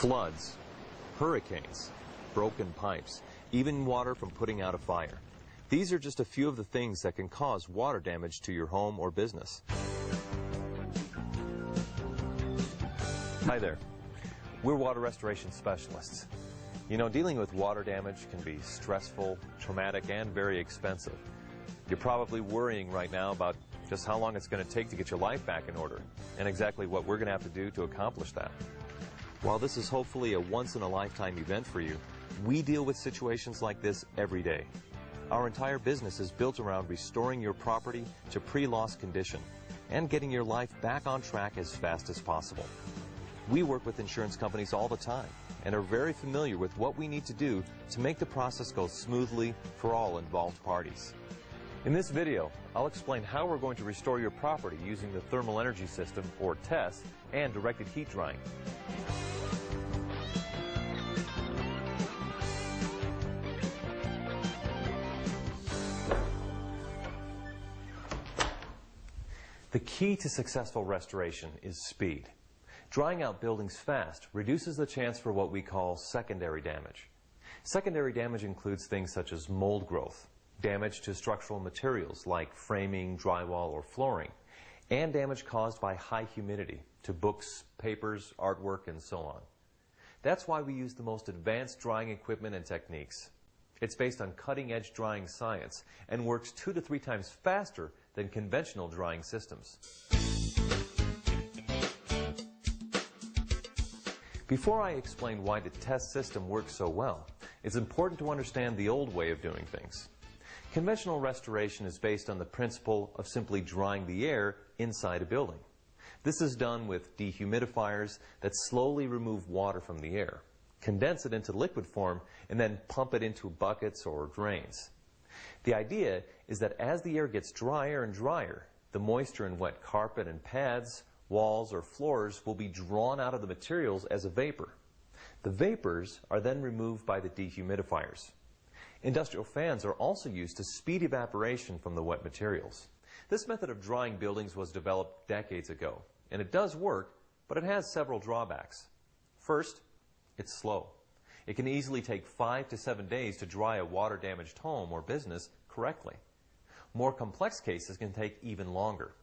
Floods, hurricanes, broken pipes, even water from putting out a fire. These are just a few of the things that can cause water damage to your home or business. Hi there. We're water restoration specialists. You know, dealing with water damage can be stressful, traumatic, and very expensive. You're probably worrying right now about just how long it's going to take to get your life back in order, and exactly what we're going to have to do to accomplish that. While this is hopefully a once-in-a-lifetime event for you, we deal with situations like this every day. Our entire business is built around restoring your property to pre-loss condition and getting your life back on track as fast as possible. We work with insurance companies all the time and are very familiar with what we need to do to make the process go smoothly for all involved parties. In this video, I'll explain how we're going to restore your property using the Thermal Energy System, or TESS, and directed heat drying. The key to successful restoration is speed. Drying out buildings fast reduces the chance for what we call secondary damage. Secondary damage includes things such as mold growth, damage to structural materials like framing, drywall, or flooring, and damage caused by high humidity to books, papers, artwork, and so on. That's why we use the most advanced drying equipment and techniques. It's based on cutting-edge drying science and works 2 to 3 times faster than conventional drying systems. Before I explain why the TESS system works so well, it's important to understand the old way of doing things. Conventional restoration is based on the principle of simply drying the air inside a building. This is done with dehumidifiers that slowly remove water from the air, condense it into liquid form, and then pump it into buckets or drains. The idea is that as the air gets drier and drier, the moisture in wet carpet and pads, walls, or floors will be drawn out of the materials as a vapor. The vapors are then removed by the dehumidifiers. Industrial fans are also used to speed evaporation from the wet materials. This method of drying buildings was developed decades ago, and it does work, but it has several drawbacks. First, it's slow. It can easily take 5 to 7 days to dry a water-damaged home or business correctly. More complex cases can take even longer.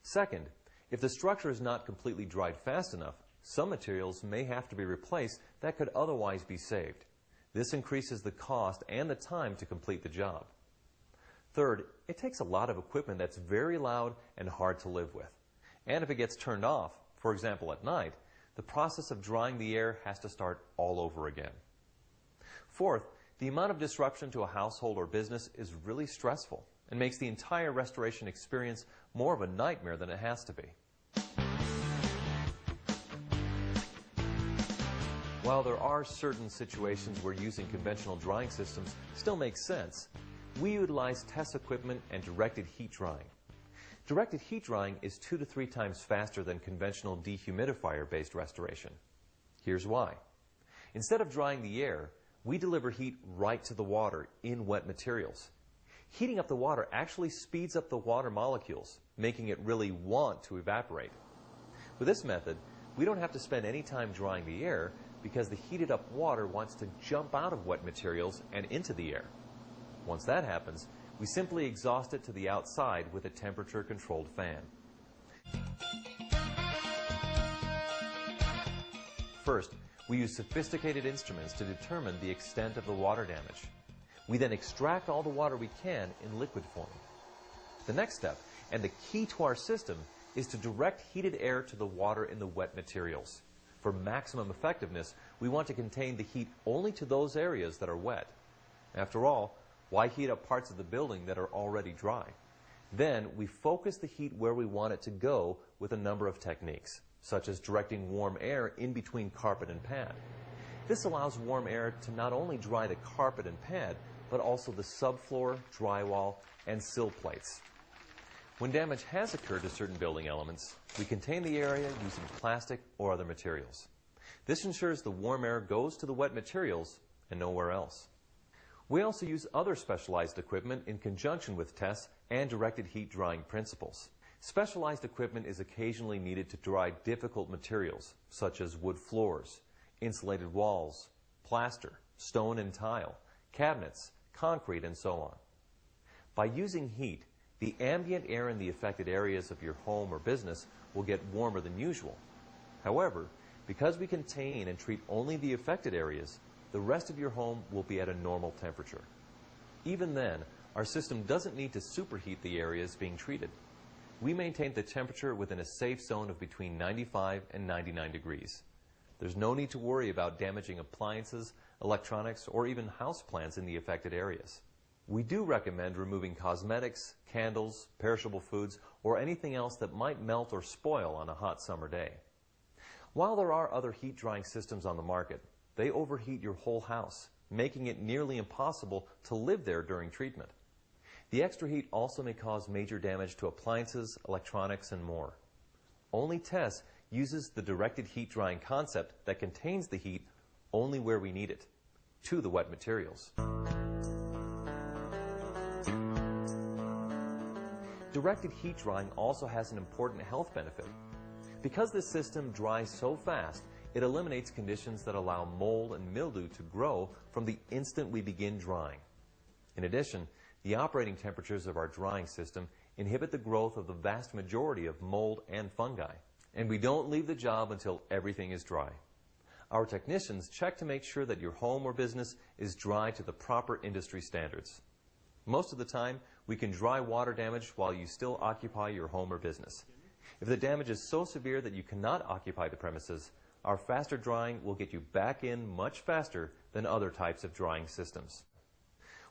Second, if the structure is not completely dried fast enough, some materials may have to be replaced that could otherwise be saved. This increases the cost and the time to complete the job. Third, it takes a lot of equipment that's very loud and hard to live with. And if it gets turned off, for example at night, the process of drying the air has to start all over again. Fourth, the amount of disruption to a household or business is really stressful and makes the entire restoration experience more of a nightmare than it has to be. While there are certain situations where using conventional drying systems still makes sense, we utilize TESS equipment and directed heat drying. Directed heat drying is 2 to 3 times faster than conventional dehumidifier-based restoration. Here's why. Instead of drying the air, we deliver heat right to the water in wet materials. Heating up the water actually speeds up the water molecules, making it really want to evaporate. With this method, we don't have to spend any time drying the air because the heated up water wants to jump out of wet materials and into the air. Once that happens, we simply exhaust it to the outside with a temperature-controlled fan. First, we use sophisticated instruments to determine the extent of the water damage. We then extract all the water we can in liquid form. The next step, and the key to our system, is to direct heated air to the water in the wet materials. For maximum effectiveness, we want to contain the heat only to those areas that are wet. After all, why heat up parts of the building that are already dry? Then we focus the heat where we want it to go with a number of techniques, such as directing warm air in between carpet and pad. This allows warm air to not only dry the carpet and pad, but also the subfloor, drywall, and sill plates. When damage has occurred to certain building elements, we contain the area using plastic or other materials. This ensures the warm air goes to the wet materials and nowhere else. We also use other specialized equipment in conjunction with TESS and directed heat drying principles. Specialized equipment is occasionally needed to dry difficult materials, such as wood floors, insulated walls, plaster, stone and tile, cabinets, concrete, and so on. By using heat, the ambient air in the affected areas of your home or business will get warmer than usual. However, because we contain and treat only the affected areas, the rest of your home will be at a normal temperature. Even then, our system doesn't need to superheat the areas being treated. We maintain the temperature within a safe zone of between 95 and 99 degrees. There's no need to worry about damaging appliances, electronics, or even houseplants in the affected areas. We do recommend removing cosmetics, candles, perishable foods, or anything else that might melt or spoil on a hot summer day. While there are other heat drying systems on the market, they overheat your whole house, making it nearly impossible to live there during treatment. The extra heat also may cause major damage to appliances, electronics, and more. Only TESS uses the directed heat drying concept that contains the heat only where we need it, to the wet materials. Directed heat drying also has an important health benefit. Because this system dries so fast, it eliminates conditions that allow mold and mildew to grow from the instant we begin drying. In addition, the operating temperatures of our drying system inhibit the growth of the vast majority of mold and fungi. And we don't leave the job until everything is dry. Our technicians check to make sure that your home or business is dry to the proper industry standards. Most of the time, we can dry water damage while you still occupy your home or business. If the damage is so severe that you cannot occupy the premises, our faster drying will get you back in much faster than other types of drying systems.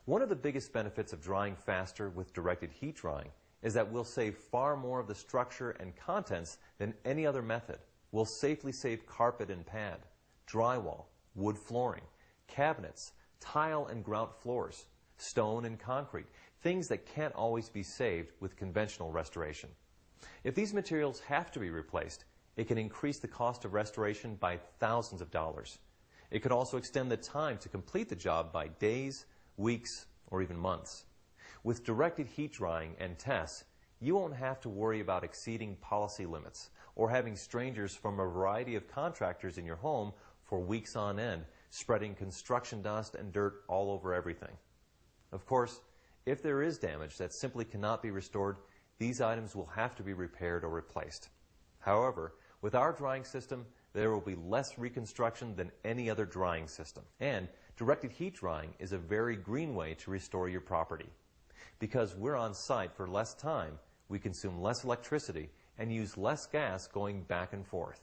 One of the biggest benefits of drying faster with directed heat drying is that we'll save far more of the structure and contents than any other method. We'll safely save carpet and pad, drywall, wood flooring, cabinets, tile and grout floors, stone and concrete, things that can't always be saved with conventional restoration. If these materials have to be replaced, it can increase the cost of restoration by thousands of dollars. It could also extend the time to complete the job by days, weeks, or even months. With directed heat drying and TESS, you won't have to worry about exceeding policy limits or having strangers from a variety of contractors in your home for weeks on end, spreading construction dust and dirt all over everything. Of course, if there is damage that simply cannot be restored, these items will have to be repaired or replaced. However, with our drying system, there will be less reconstruction than any other drying system. And directed heat drying is a very green way to restore your property. Because we're on site for less time, we consume less electricity and use less gas going back and forth.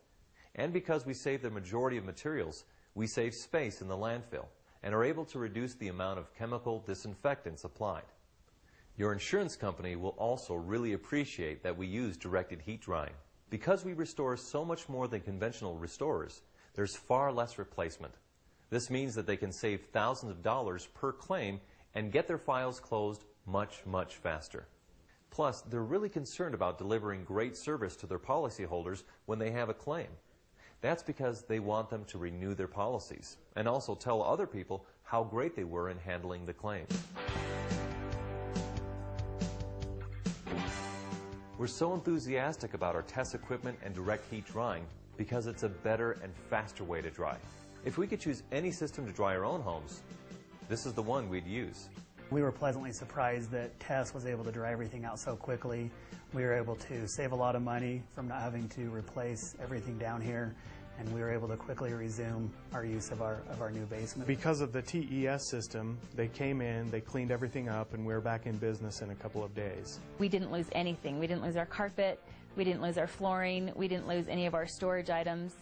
And because we save the majority of materials, we save space in the landfill and are able to reduce the amount of chemical disinfectants applied. Your insurance company will also really appreciate that we use directed heat drying. Because we restore so much more than conventional restorers, there's far less replacement. This means that they can save thousands of dollars per claim and get their files closed much, much faster. Plus, they're really concerned about delivering great service to their policyholders when they have a claim. That's because they want them to renew their policies and also tell other people how great they were in handling the claim. We're so enthusiastic about our TESS equipment and direct heat drying because it's a better and faster way to dry. If we could choose any system to dry our own homes, this is the one we'd use. We were pleasantly surprised that TESS was able to dry everything out so quickly. We were able to save a lot of money from not having to replace everything down here, and we were able to quickly resume our use of our new basement. Because of the TES system, they came in, they cleaned everything up, and we were back in business in a couple of days. We didn't lose anything. We didn't lose our carpet, we didn't lose our flooring, we didn't lose any of our storage items.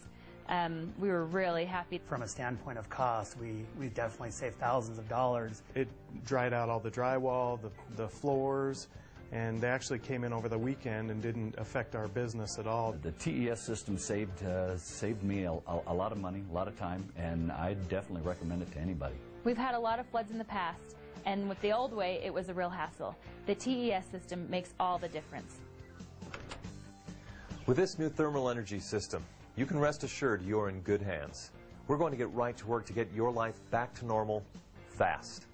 We were really happy. From a standpoint of cost, we definitely saved thousands of dollars. It dried out all the drywall, the floors, and they actually came in over the weekend and didn't affect our business at all. The TES system saved me a lot of money, a lot of time, and I definitely recommend it to anybody. We've had a lot of floods in the past, and with the old way, it was a real hassle. The TES system makes all the difference. With this new thermal energy system, you can rest assured you're in good hands. We're going to get right to work to get your life back to normal fast.